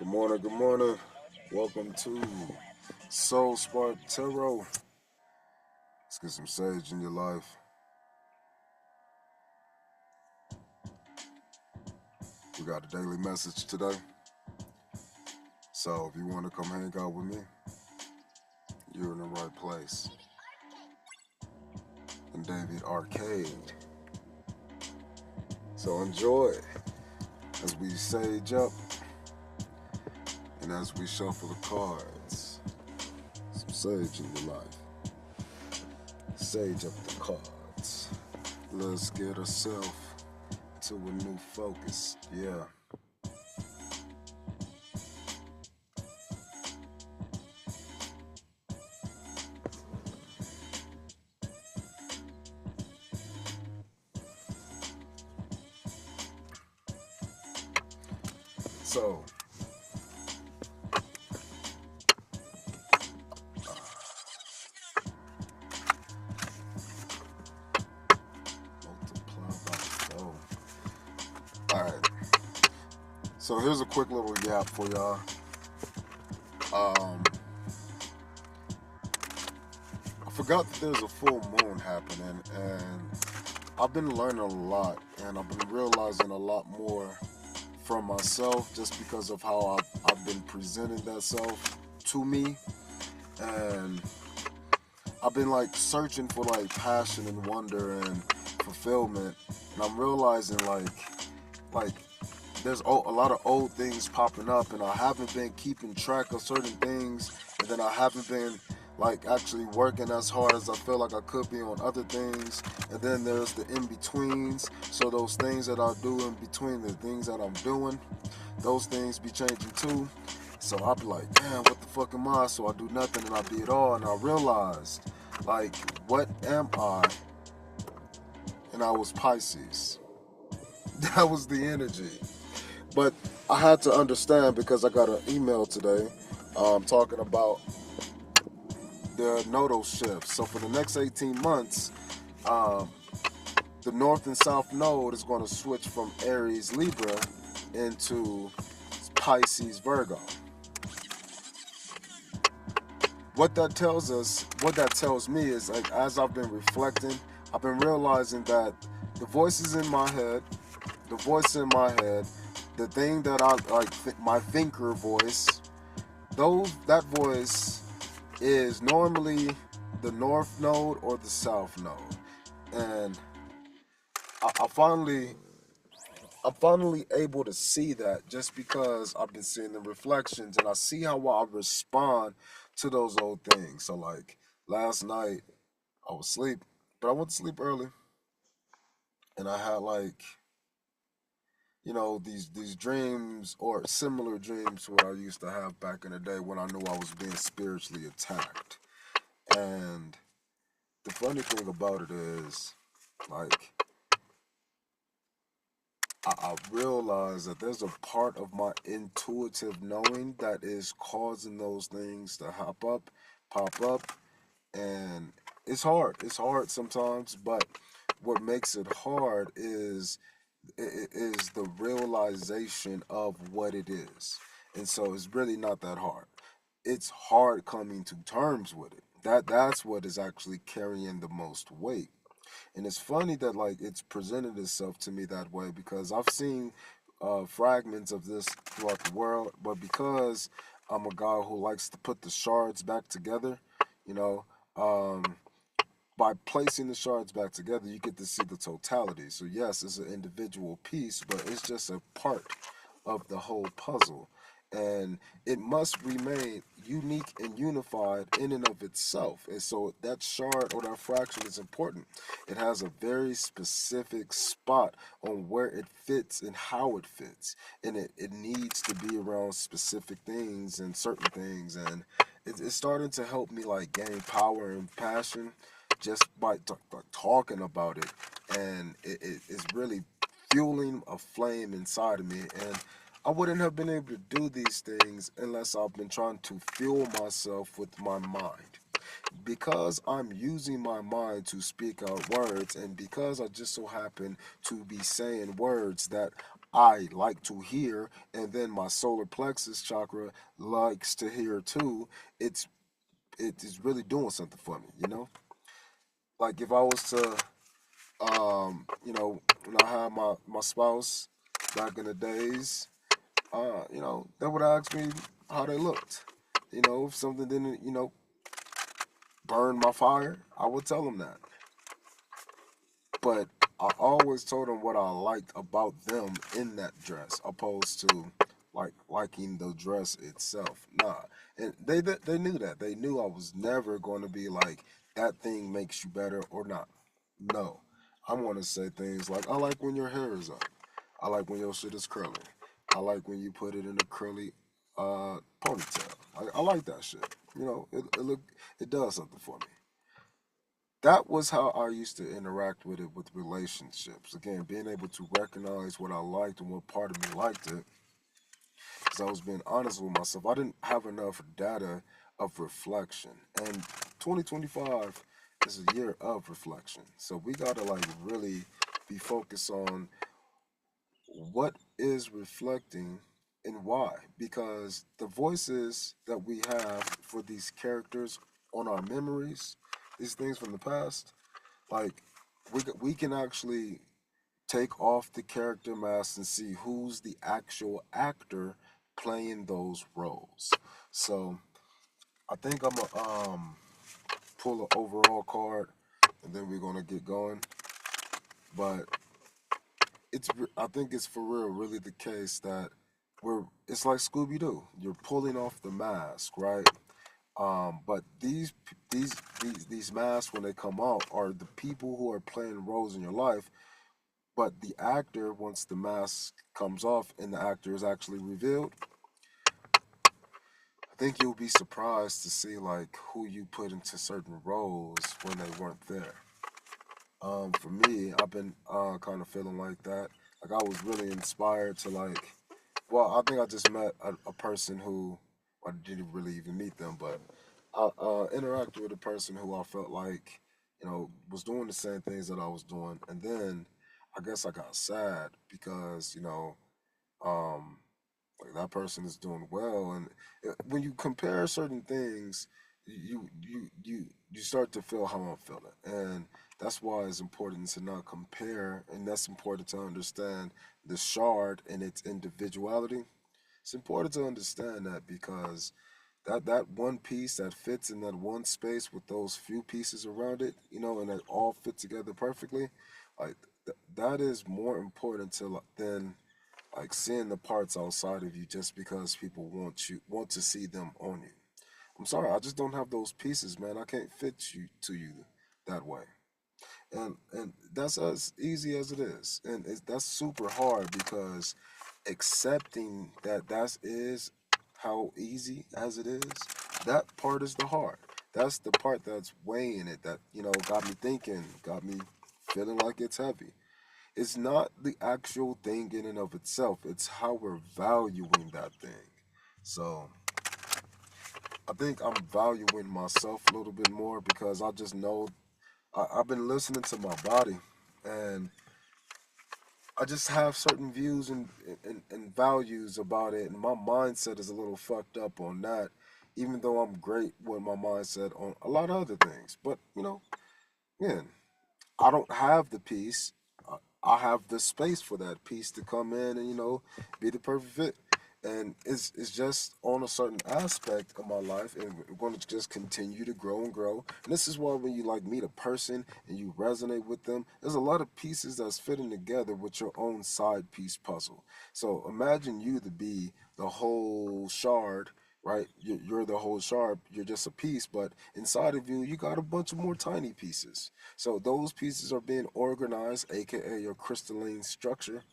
Good morning, good morning. Welcome to Soul Spark Tarot. Let's get some sage in your life. We got a daily message today. So if you want to come hang out with me, you're in the right place. And David Arcade. So enjoy as we sage up and as we shuffle the cards. Some sage in your life. Sage up the cards. Let's get ourselves to a new focus. Yeah. So, multiply by 4. Alright. So here's a quick little yap for y'all. I forgot that there's a full moon happening, and I've been learning a lot, and I've been realizing a lot more from myself just because of how I've been presenting that self to me. And I've been like searching for like passion and wonder and fulfillment, and I'm realizing like there's a lot of old things popping up, and I haven't been keeping track of certain things, and then I haven't been like actually working as hard as I feel like I could be on other things. And then there's the in-betweens. So those things that I do in between the things that I'm doing, those things be changing too. So I'll be like, damn, what the fuck am I? So I do nothing and I be it all. And I realized, like, what am I? And I was Pisces. That was the energy. But I had to understand because I got an email today talking about the nodal shift. So for the next 18 months, um, the North and South node is going to switch from Aries Libra into Pisces Virgo. What that tells me is, like, as I've been reflecting, I've been realizing that the voices in my head, the voice in my head, the thing that I like, my thinker voice, that voice is normally the North node or the South node. And I finally I'm finally able to see that just because I've been seeing the reflections and I see how I respond to those old things. So like last night I was asleep, but I went to sleep early and I had like, these dreams or similar dreams to what I used to have back in the day when I knew I was being spiritually attacked. And the funny thing about it is, like, I realize that there's a part of my intuitive knowing that is causing those things to pop up, and it's hard. It's hard sometimes, but what makes it hard is the realization of what it is, and so it's really not that hard. It's hard coming to terms with it. That's what is actually carrying the most weight. And it's funny that like it's presented itself to me that way because I've seen fragments of this throughout the world, but because I'm a guy who likes to put the shards back together, you know, um, by placing the shards back together, you get to see the totality. So yes, it's an individual piece, but it's just a part of the whole puzzle. And it must remain unique and unified in and of itself. And so that shard or that fraction is important. It has a very specific spot on where it fits and how it fits. And it needs to be around specific things and certain things. And it's starting to help me like gain power and passion just by talking about it. And it's really fueling a flame inside of me. And I wouldn't have been able to do these things unless I've been trying to fuel myself with my mind. Because I'm using my mind to speak out words, and because I just so happen to be saying words that I like to hear, and then my solar plexus chakra likes to hear too, it's it is really doing something for me, you know? Like if I was to when I had my spouse back in the days, they would ask me how they looked. If something didn't, burn my fire, I would tell them that. But I always told them what I liked about them in that dress, opposed to like liking the dress itself. Nah, and they knew that. They knew I was never going to be like that thing makes you better or not. No, I'm going to say things like I like when your hair is up. I like when your shit is curly. I like when you put it in a curly ponytail. I like that shit. It does something for me. That was how I used to interact with it with relationships. Again, being able to recognize what I liked and what part of me liked it, because I was being honest with myself. I didn't have enough data of reflection, and 2025 is a year of reflection. So we gotta like really be focused on what is reflecting and why, because the voices that we have for these characters on our memories, these things from the past, like we can actually take off the character mask and see who's the actual actor playing those roles. So I think I'm gonna pull an overall card, and then we're gonna get going. But I think it's for real, really the case that it's like Scooby Doo. You're pulling off the mask, right? But these masks when they come out are the people who are playing roles in your life. But the actor, once the mask comes off and the actor is actually revealed, I think you'll be surprised to see like who you put into certain roles when they weren't there. For me, I've been kind of feeling like that. Like I was really inspired to like. Well, I think I just met a person who I didn't really even meet them, but I interacted with a person who I felt like was doing the same things that I was doing, and then I guess I got sad because um, like that person is doing well, and when you compare certain things, you start to feel how I'm feeling, and that's why it's important to not compare, and that's important to understand the shard and its individuality. It's important to understand that because that one piece that fits in that one space with those few pieces around it, and that all fit together perfectly, like that is more important than like seeing the parts outside of you just because people want to see them on you. I'm sorry, I just don't have those pieces, man. I can't fit you to you that way. And that's as easy as it is. And that's super hard because accepting that that is how easy as it is, that part is the hard. That's the part that's weighing it that, got me thinking, got me feeling like it's heavy. It's not the actual thing in and of itself. It's how we're valuing that thing. So I think I'm valuing myself a little bit more because I just know I've been listening to my body, and I just have certain views and values about it, and my mindset is a little fucked up on that. Even though I'm great with my mindset on a lot of other things, but again, I don't have the peace. I have the space for that piece to come in and be the perfect fit. And it's just on a certain aspect of my life, and we're going to just continue to grow and grow. And this is why when you like meet a person and you resonate with them, there's a lot of pieces that's fitting together with your own side piece puzzle. So imagine you to be the whole shard, right? You're the whole shard. You're just a piece, but inside of you, you got a bunch of more tiny pieces. So those pieces are being organized, aka your crystalline structure,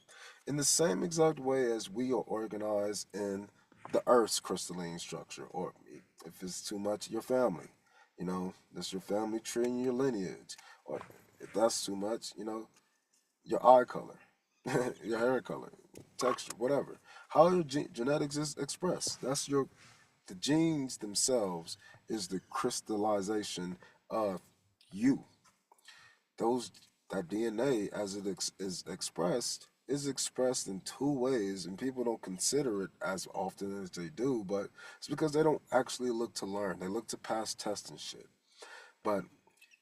in the same exact way as we are organized in the Earth's crystalline structure. Or if it's too much, your family. That's your family tree and your lineage. Or if that's too much, your eye color, your hair color, texture, whatever. How your genetics is expressed. The genes themselves is the crystallization of you. Those that DNA as it is expressed. is expressed in two ways, and people don't consider it as often as they do, but it's because they don't actually look to learn. They look to pass tests and shit. But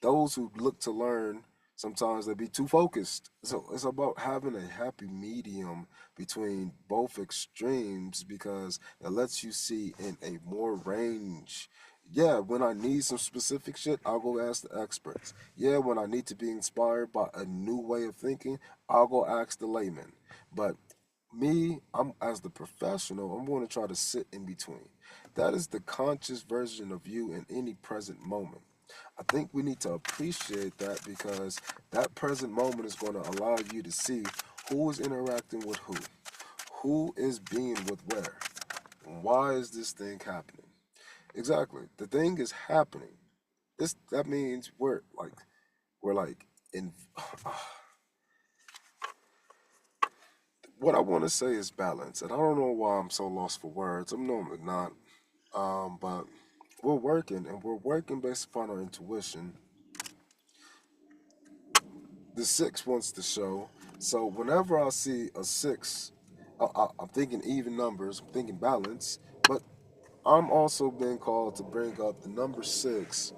those who look to learn, sometimes they be too focused. So it's about having a happy medium between both extremes because it lets you see in a more range. Yeah, when I need some specific shit, I'll go ask the experts. Yeah, when I need to be inspired by a new way of thinking, I'll go ask the layman. But me, I'm as the professional, I'm going to try to sit in between. That is the conscious version of you in any present moment. I think we need to appreciate that because that present moment is going to allow you to see who is interacting with who is being with where, and why is this thing happening. Exactly, the thing is happening. This that means we're like in. What I want to say is balance, and I don't know why I'm so lost for words. I'm normally not, but we're working based upon our intuition. The six wants to show. So whenever I see a six, I'm thinking even numbers, I'm thinking balance, but I'm also being called to bring up the number six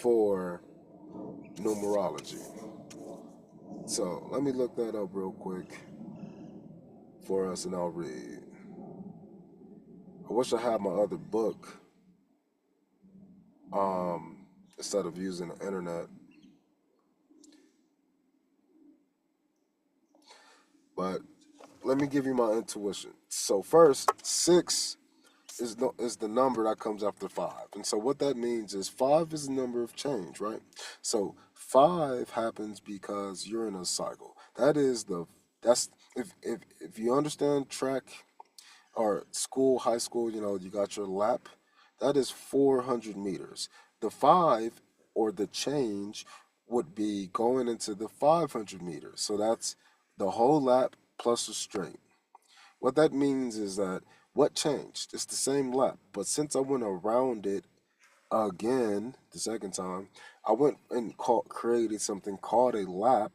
for numerology. So let me look that up real quick for us and I'll read. I wish I had my other book um, instead of using the internet, but let me give you my intuition. So first, six is the number that comes after five. And so what that means is five is the number of change, right? So five happens because you're in a cycle. That's if you understand track or school, high school, you got your lap. That is 400 meters. The five or the change would be going into the 500 meters. So that's the whole lap plus a straight. What that means is that what changed? It's the same lap, but since I went around it again the second time, I went and created something called a lap,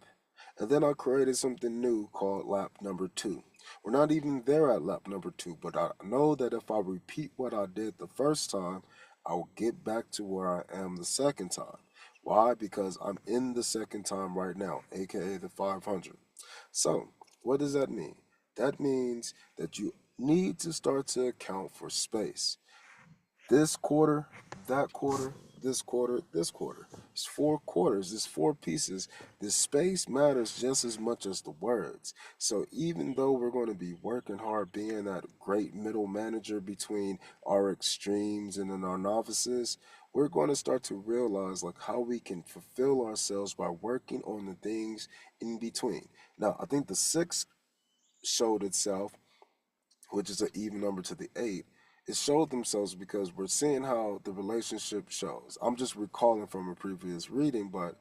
and then I created something new called lap number two. We're not even there at lap number two, but I know that if I repeat what I did the first time, I'll get back to where I am the second time. Why? Because I'm in the second time right now, aka the 500. So, what does that mean? That means that you need to start to account for space. This quarter, that quarter, this quarter, this quarter. It's 4 quarters, it's 4 pieces. The space matters just as much as the words. So even though we're going to be working hard being that great middle manager between our extremes and then our novices, we're going to start to realize like how we can fulfill ourselves by working on the things in between. Now, I think the six showed itself, which is an even number to the eight, it showed themselves because we're seeing how the relationship shows. I'm just recalling from a previous reading, but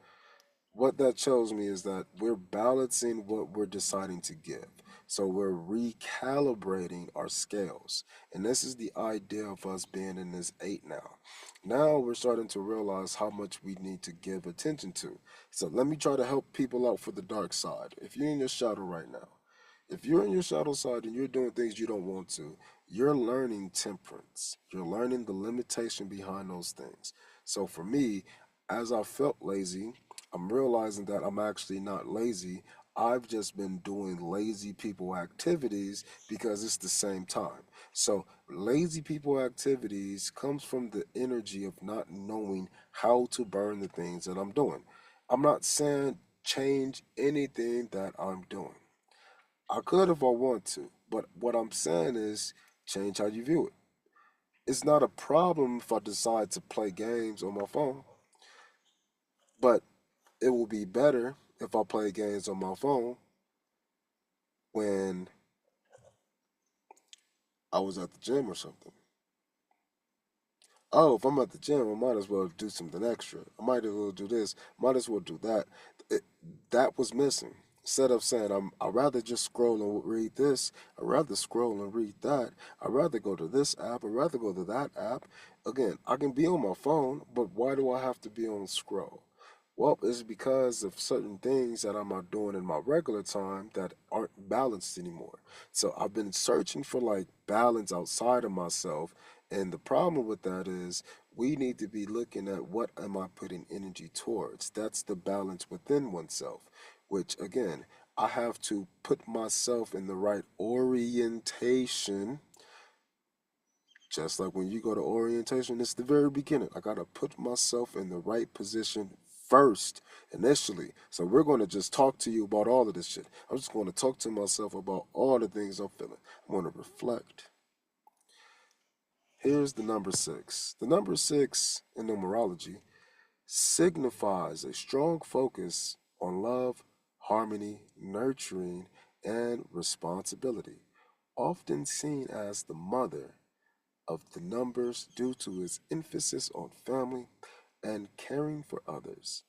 what that shows me is that we're balancing what we're deciding to give. So we're recalibrating our scales. And this is the idea of us being in this eight now. Now we're starting to realize how much we need to give attention to. So let me try to help people out for the dark side. If you're in your shadow right now, if you're in your shadow side and you're doing things you don't want to, you're learning temperance. You're learning the limitation behind those things. So for me, as I felt lazy, I'm realizing that I'm actually not lazy. I've just been doing lazy people activities because it's the same time. So lazy people activities comes from the energy of not knowing how to burn the things that I'm doing. I'm not saying change anything that I'm doing. I could if I want to, but what I'm saying is change how you view it. It's not a problem if I decide to play games on my phone, but it will be better if I play games on my phone when I was at the gym or something. Oh, if I'm at the gym, I might as well do something extra. I might as well do this, might as well do that. It, that was missing. Instead of saying I'd rather just scroll and read this, I'd rather scroll and read that, I'd rather go to this app, I'd rather go to that app. Again, I can be on my phone, but why do I have to be on scroll? Well, it's because of certain things that I'm not doing in my regular time that aren't balanced anymore. So I've been searching for like balance outside of myself. And the problem with that is we need to be looking at what am I putting energy towards. That's the balance within oneself, which again, I have to put myself in the right orientation. Just like when you go to orientation, it's the very beginning. I got to put myself in the right position first, initially. So we're going to just talk to you about all of this shit. I'm just going to talk to myself about all the things I'm feeling. I'm going to reflect. Here's the number six. The number six in numerology signifies a strong focus on love, harmony, nurturing, and responsibility, often seen as the mother of the numbers due to its emphasis on family and caring for others.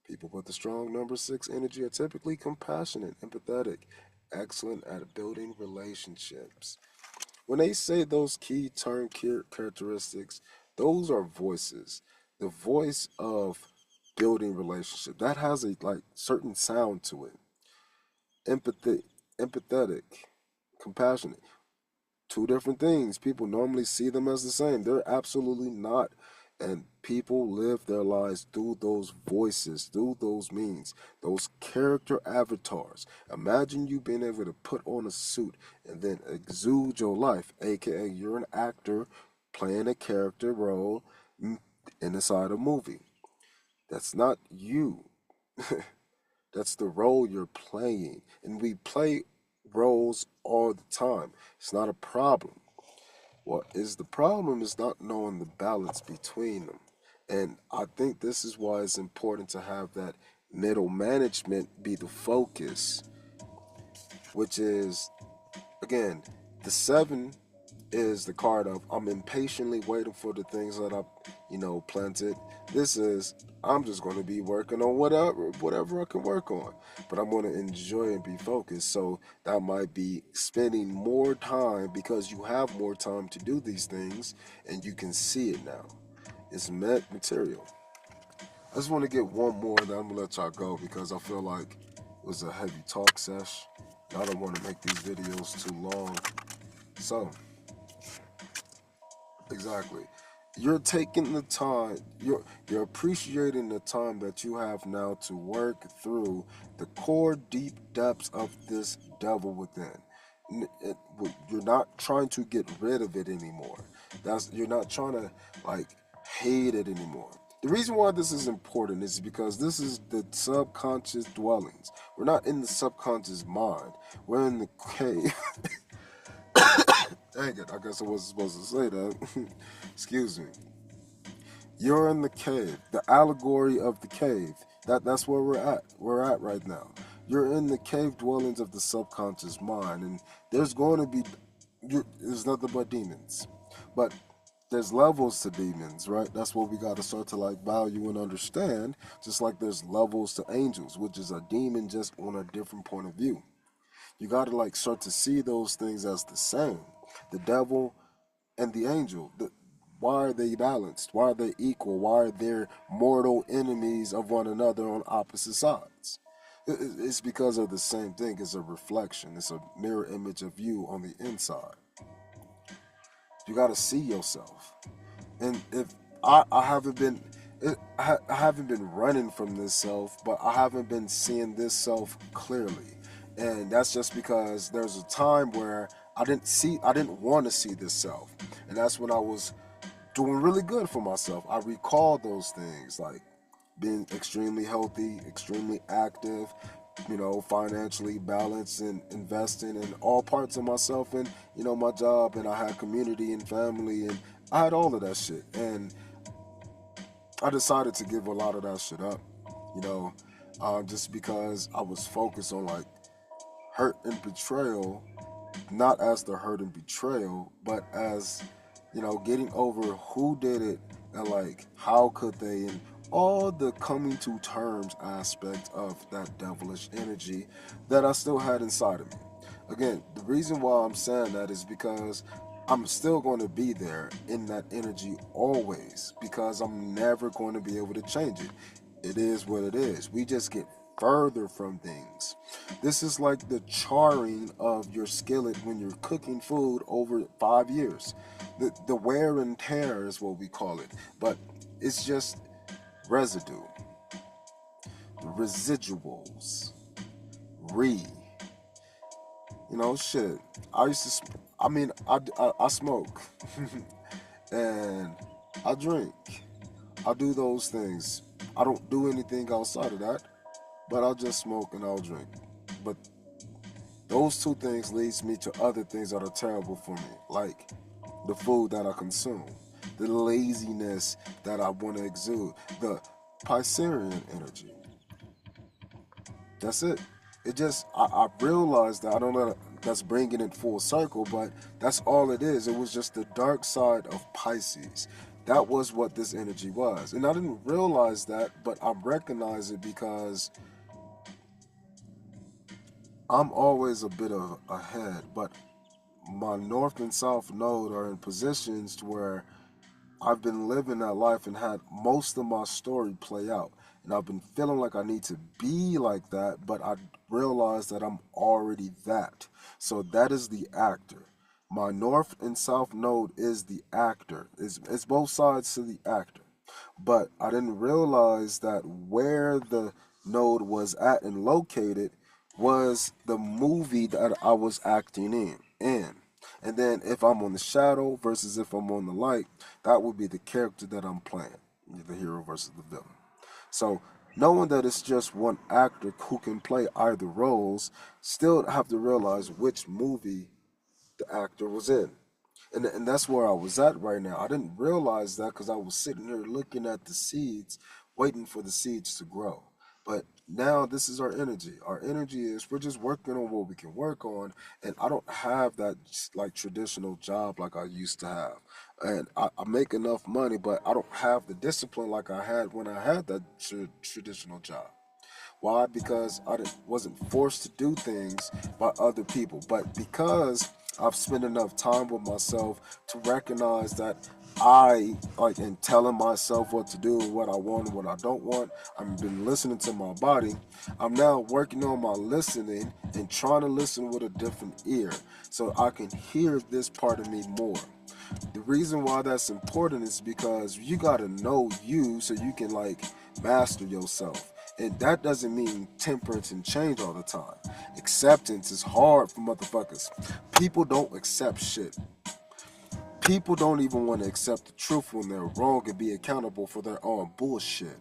People with the strong number six energy are typically compassionate, empathetic, excellent at building relationships. When they say those key term characteristics, those are voices. The voice of building relationship that has a like certain sound to it. Empathy, empathetic, compassionate. Two different things. People normally see them as the same. They're absolutely not. And people live their lives through those voices, through those means, those character avatars. Imagine you being able to put on a suit and then exude your life, aka you're an actor playing a character role inside a movie. That's not you. That's the role you're playing. And we play roles all the time. It's not a problem. What is the problem is not knowing the balance between them. And I think this is why it's important to have that middle management be the focus, which is, again, the seven is the card of I'm impatiently waiting for the things that I, planted. This is I'm just going to be working on whatever I can work on, but I'm going to enjoy and be focused. So that might be spending more time because you have more time to do these things and you can see it now. It's material. I just want to get one more, then I'm gonna let y'all go because I feel like it was a heavy talk sesh. I don't want to make these videos too long. So exactly. You're taking the time, you're appreciating the time that you have now to work through the core deep depths of this devil within. You're not trying to get rid of it anymore. You're not trying to like hate it anymore. The reason why this is important is because this is the subconscious dwellings. We're not in the subconscious mind. We're in the cave. Dang it, I guess I wasn't supposed to say that. Excuse me. You're in the cave, the allegory of the cave. That's where we're at. We're at right now. You're in the cave dwellings of the subconscious mind, and there's going to be there's nothing but demons. But there's levels to demons, right? That's what we got to start to like value and understand. Just like there's levels to angels, which is a demon just on a different point of view. You got to like start to see those things as the same. The devil and the angel. Why are they balanced? Why are they equal? Why are they mortal enemies of one another on opposite sides? It's because of the same thing. It's a reflection. It's a mirror image of you on the inside. You got to see yourself. And if I haven't been, I haven't been running from this self, but I haven't been seeing this self clearly. And that's just because there's a time where I didn't want to see this self. And that's when I was doing really good for myself. I recall those things like being extremely healthy, extremely active, financially balanced and investing in all parts of myself and, my job. And I had community and family and I had all of that shit. And I decided to give a lot of that shit up, you know, just because I was focused on like hurt and betrayal, not as the hurt and betrayal, but as, getting over who did it and like how could they and all the coming to terms aspect of that devilish energy that I still had inside of me. Again, the reason why I'm saying that is because I'm still going to be there in that energy always because I'm never going to be able to change it. It is what it is. We just get further from things. This is like the charring of your skillet when you're cooking food over 5 years. The wear and tear is what we call it. But it's just residue, residuals, re. Shit. I used to, I smoke and I drink. I do those things. I don't do anything outside of that, but I'll just smoke and I'll drink. But those two things leads me to other things that are terrible for me, like the food that I consume, the laziness that I want to exude, the Piscean energy. That's it. I realized that. I don't know, that's bringing it full circle, but that's all it is. It was just the dark side of Pisces. That was what this energy was. And I didn't realize that, but I recognize it because I'm always a bit of ahead, but my north and south node are in positions to where I've been living that life and had most of my story play out. And I've been feeling like I need to be like that, but I realize that I'm already that. So that is the actor. My north and south node is the actor. It's both sides to the actor. But I didn't realize that where the node was at and located was the movie that I was acting in. And then if I'm on the shadow versus if I'm on the light, that would be the character that I'm playing, the hero versus the villain. So knowing that it's just one actor who can play either roles, still have to realize which movie the actor was in. And that's where I was at right now. I didn't realize that because I was sitting here looking at the seeds, waiting for the seeds to grow. But now this is our energy. Our energy is we're just working on what we can work on, and I don't have that like traditional job like I used to have. And I make enough money, but I don't have the discipline like I had when I had that traditional job. Why? Because wasn't forced to do things by other people, but because I've spent enough time with myself to recognize that I like in telling myself what to do, what I want, and what I don't want. I've been listening to my body. I'm now working on my listening and trying to listen with a different ear so I can hear this part of me more. The reason why that's important is because you gotta know you so you can like master yourself. And that doesn't mean temperance and change all the time. Acceptance is hard for motherfuckers. People don't accept shit. People don't even want to accept the truth when they're wrong and be accountable for their own bullshit.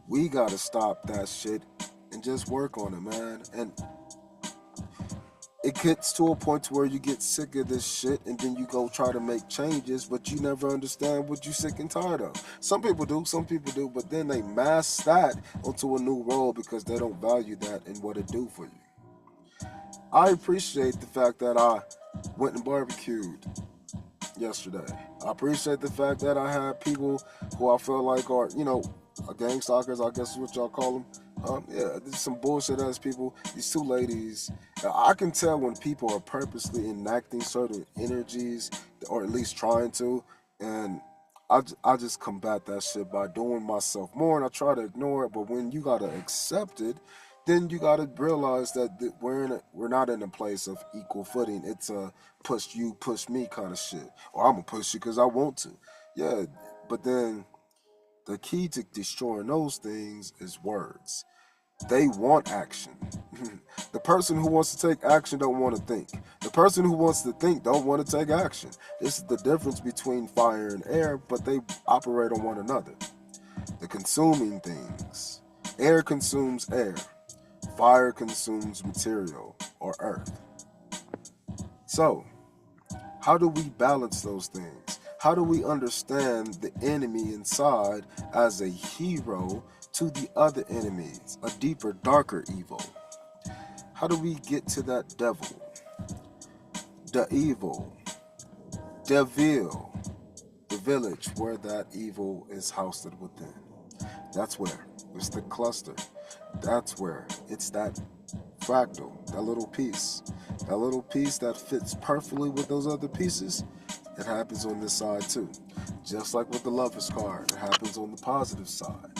We gotta stop that shit and just work on it, man. And it gets to a point to where you get sick of this shit and then you go try to make changes, but you never understand what you're sick and tired of. Some people do, but then they mask that onto a new role because they don't value that and what it do for you. I appreciate the fact that I went and barbecued yesterday. I appreciate the fact that I had people who I feel like are, gang stalkers, I guess is what y'all call them. Yeah, there's some bullshit ass people. These two ladies, I can tell when people are purposely enacting certain energies, or at least trying to, and I just combat that shit by doing myself more, and I try to ignore it. But when you gotta accept it, then you gotta realize that we're not in a place of equal footing. It's a push you, push me kind of shit, or I'm gonna push you because I want to. Yeah, but then the key to destroying those things is words. They want action. The person who wants to take action don't want to think. The person who wants to think don't want to take action. This is the difference between fire and air, but they operate on one another. The consuming things. Air consumes air. Fire consumes material or earth. So, how do we balance those things? How do we understand the enemy inside as a hero to the other enemies, a deeper, darker evil? How do we get to that devil, the evil, devil, the village where that evil is housed within? That's where it's the cluster. That's where it's that fractal, that little piece that fits perfectly with those other pieces. It happens on this side too. Just like with the Lover's card, it happens on the positive side.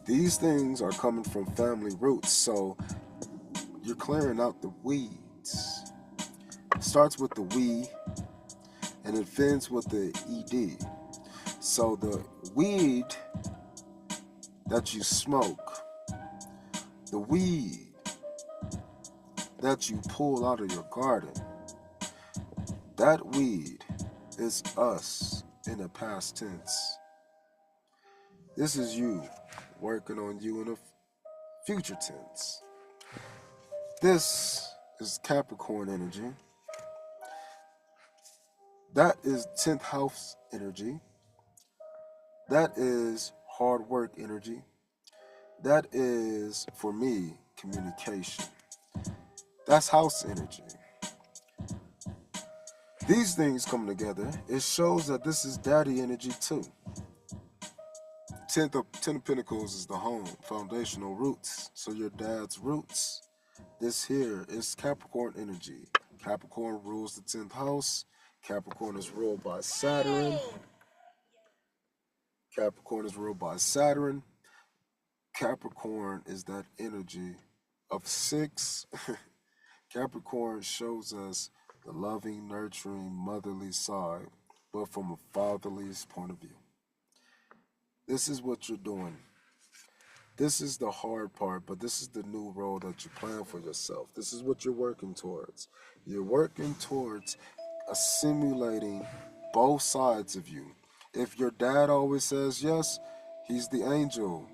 These things are coming from family roots, so you're clearing out the weeds. It starts with the we and it ends with the ed. So the weed that you smoke, the weed that you pull out of your garden, that weed is us in the past tense. This is you working on you in a future tense. This is Capricorn energy. That is 10th house energy. That is hard work energy. That is, for me, communication. That's house energy. These things come together. It shows that this is daddy energy too. 10 of Pentacles is the home, foundational roots. So your dad's roots. This here is Capricorn energy. Capricorn rules the 10th house. Capricorn is ruled by Saturn. Capricorn is ruled by Saturn. Capricorn is that energy of 6. Capricorn shows us the loving, nurturing, motherly side, but from a fatherly point of view. This is what you're doing. This is the hard part, but this is the new role that you plan for yourself. This is what you're working towards. You're working towards assimilating both sides of you. If your dad always says yes, he's the angel,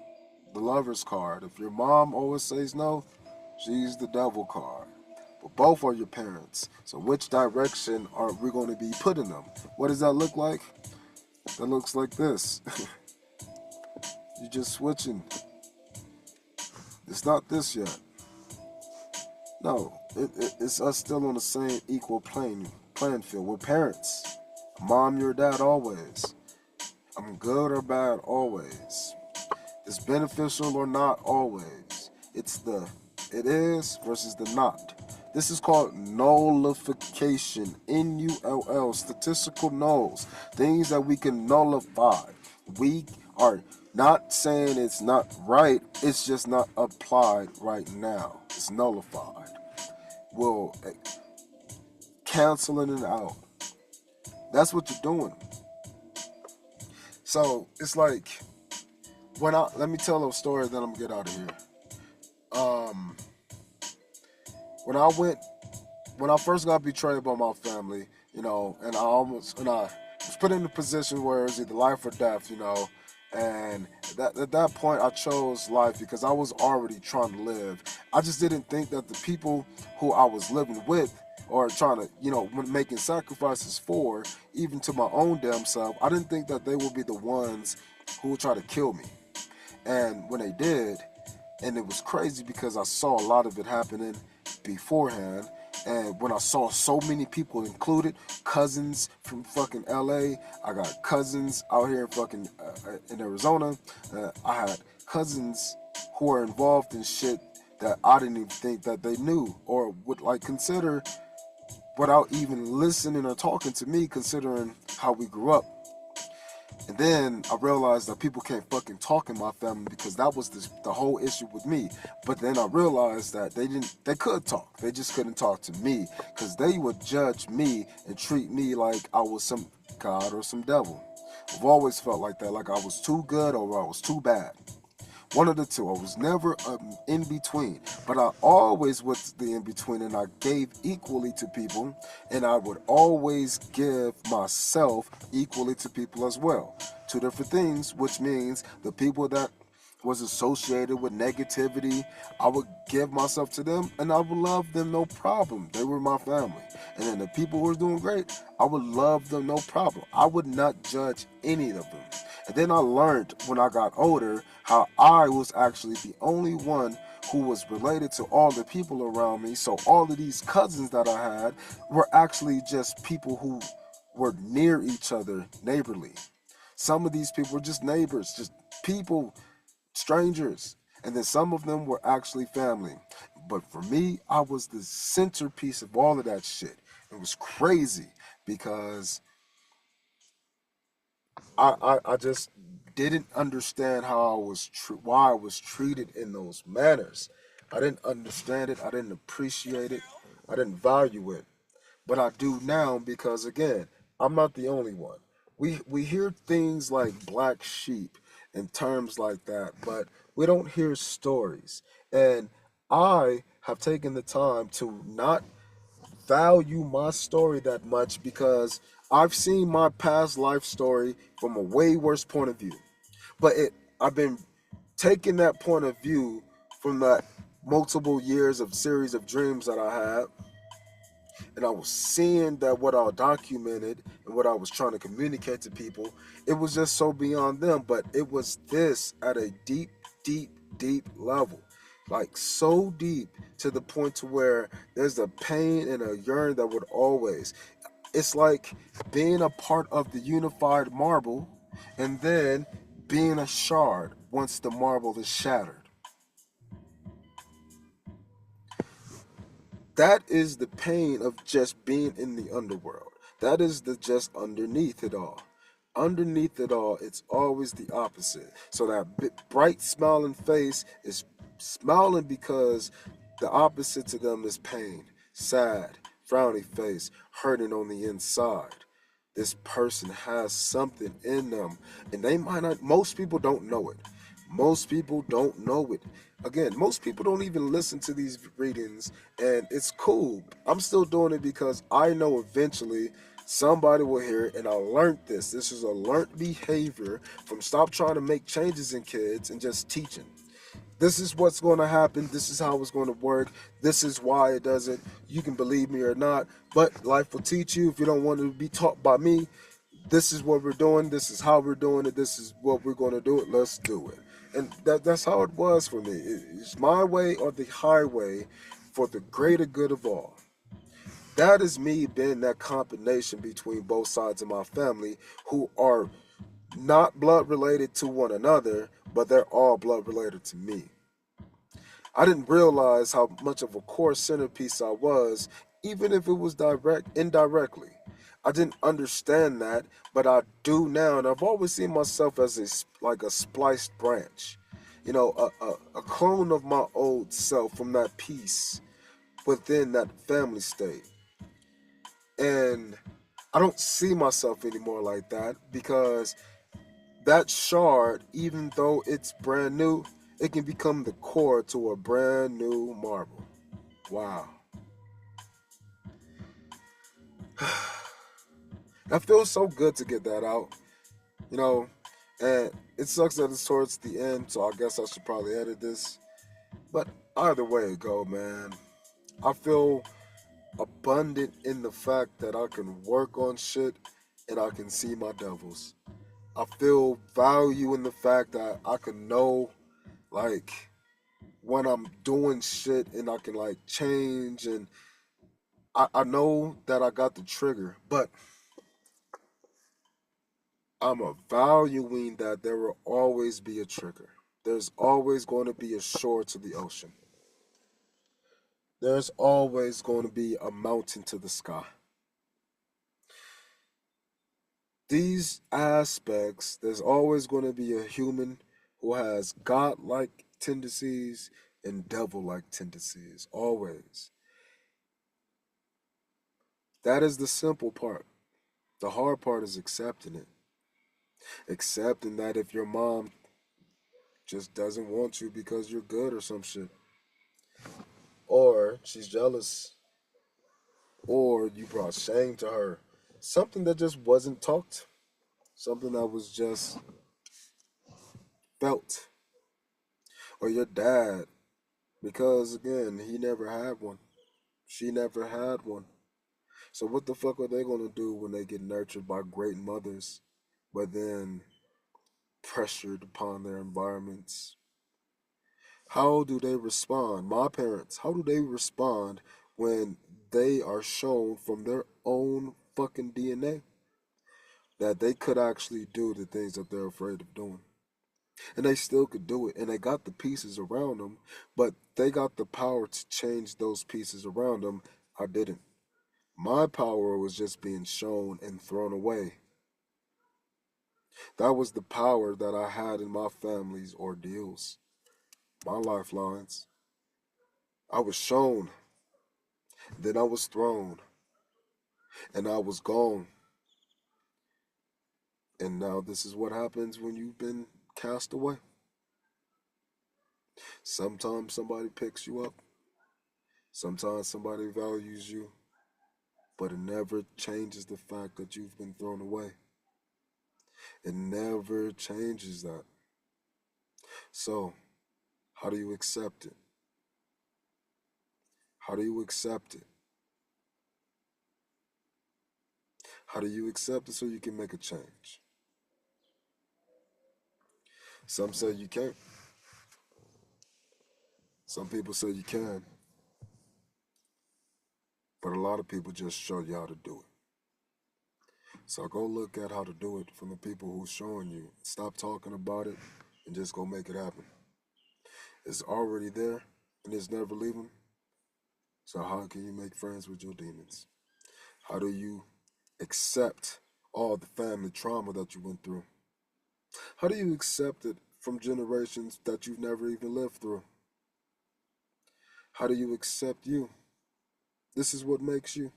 the lover's card. If your mom always says no, she's the devil card. But both are your parents. So which direction are we going to be putting them? What does that look like? That looks like this. You're just switching. It's not this yet. No, it's us still on the same equal playing field. We're parents. Mom, your dad always. I'm good or bad always. It's beneficial or not always. It's the it is versus the not. This is called nullification. N-U-L-L, statistical nulls. Things that we can nullify. We are not saying it's not right, it's just not applied right now. It's nullified. We'll canceling it out. That's what you're doing. So it's like let me tell a story, then I'm gonna get out of here. When I first got betrayed by my family, and I was put in a position where it was either life or death, and at that point I chose life because I was already trying to live. I just didn't think that the people who I was living with or trying to, making sacrifices for, even to my own damn self, I didn't think that they would be the ones who would try to kill me. And when they did, and it was crazy because I saw a lot of it happening beforehand. And when I saw so many people included, cousins from fucking LA, I got cousins out here in fucking in Arizona. I had cousins who are involved in shit that I didn't even think that they knew or would consider without even listening or talking to me, considering how we grew up. And then I realized that people can't fucking talk in my family because that was the whole issue with me. But then I realized that they could talk. They just couldn't talk to me because they would judge me and treat me like I was some god or some devil. I've always felt like that, like I was too good or I was too bad. One of the two. I was never in between, but I always was the in between, and I gave equally to people, and I would always give myself equally to people as well. Two different things, which means the people that was associated with negativity, I would give myself to them, and I would love them no problem. They were my family. And then the people who were doing great, I would love them no problem. I would not judge any of them. And then I learned when I got older how I was actually the only one who was related to all the people around me. So all of these cousins that I had were actually just people who were near each other, neighborly. Some of these people were just neighbors, just people, strangers. And then some of them were actually family. But for me, I was the centerpiece of all of that shit. It was crazy because I just didn't understand how why I was treated in those manners. I didn't understand it. I didn't appreciate it. I didn't value it. But I do now because again, I'm not the only one. We hear things like black sheep and terms like that, but we don't hear stories. And I have taken the time to not value my story that much because I've seen my past life story from a way worse point of view. But I've been taking that point of view from that multiple years of series of dreams that I had, and I was seeing that what I documented and what I was trying to communicate to people, it was just so beyond them. But it was this at a deep, deep, deep level. Like so deep to the point to where there's a pain and a yearn that would always. It's like being a part of the unified marble and then being a shard once the marble is shattered. That is the pain of just being in the underworld. That is the just underneath it all. Underneath it all, it's always the opposite. So that bright smiling face is smiling because the opposite to them is pain, sad, frowny face, hurting on the inside. This person has something in them, and they might not, most people don't know it. Most people don't know it. Again, most people don't even listen to these readings, and it's cool. I'm still doing it because I know eventually somebody will hear it, and I learned this. This is a learned behavior from stop trying to make changes in kids and just teaching. This is what's going to happen. This is how it's going to work. This is why it doesn't. You can believe me or not, but life will teach you. If you don't want to be taught by me, this is what we're doing. This is how we're doing it. This is what we're going to do it. Let's do it. And that's how it was for me. It's my way or the highway for the greater good of all. That is me being that combination between both sides of my family who are not blood related to one another, but they're all blood related to me. I didn't realize how much of a core centerpiece I was, even if it was indirectly. I didn't understand that, but I do now, and I've always seen myself as like a spliced branch, a clone of my old self from that piece within that family state. And I don't see myself anymore like that because that shard, even though it's brand new, it can become the core to a brand new marble. Wow. That feels so good to get that out, you know, and it sucks that it's towards the end, so I guess I should probably edit this. But either way it go, man, I feel abundant in the fact that I can work on shit and I can see my devils. I feel value in the fact that I can know, like, when I'm doing shit and I can, like, change, and I know that I got the trigger, but I'm a valuing that there will always be a trigger. There's always going to be a shore to the ocean. There's always going to be a mountain to the sky. These aspects, there's always going to be a human who has God-like tendencies and devil-like tendencies. Always. That is the simple part. The hard part is accepting it. Accepting that if your mom just doesn't want you because you're good or some shit, or she's jealous, or you brought shame to her. Something that just wasn't talked, something that was just felt. Or your dad, because again, he never had one. She never had one. So what the fuck are they gonna do when they get nurtured by great mothers, but then pressured upon their environments? How do they respond? My parents, how do they respond when they are shown from their own fucking DNA that they could actually do the things that they're afraid of doing? And they still could do it. And they got the pieces around them, but they got the power to change those pieces around them. I didn't. My power was just being shown and thrown away. That was the power that I had in my family's ordeals, my lifelines. I was shown, then I was thrown, and I was gone. And now this is what happens when you've been cast away. Sometimes somebody picks you up, sometimes somebody values you, but it never changes the fact that you've been thrown away. It never changes that. So, how do you accept it? How do you accept it? How do you accept it so you can make a change? Some say you can't. Some people say you can. But a lot of people just show you how to do it. So go look at how to do it from the people who's showing you. Stop talking about it and just go make it happen. It's already there and it's never leaving. So how can you make friends with your demons? How do you accept all the family trauma that you went through? How do you accept it from generations that you've never even lived through? How do you accept you? This is what makes you.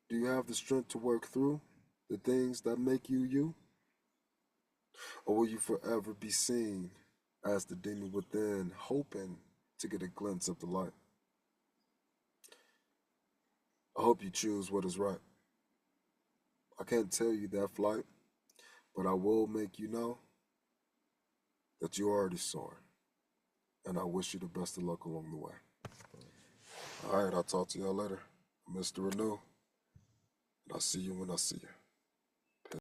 Do you have the strength to work through the things that make you you? Or will you forever be seen as the demon within, hoping to get a glimpse of the light? I hope you choose what is right. I can't tell you that flight, but I will make you know that you already saw it. And I wish you the best of luck along the way. All right, I'll talk to y'all later. Mr. Renew, and I'll see you when I see you.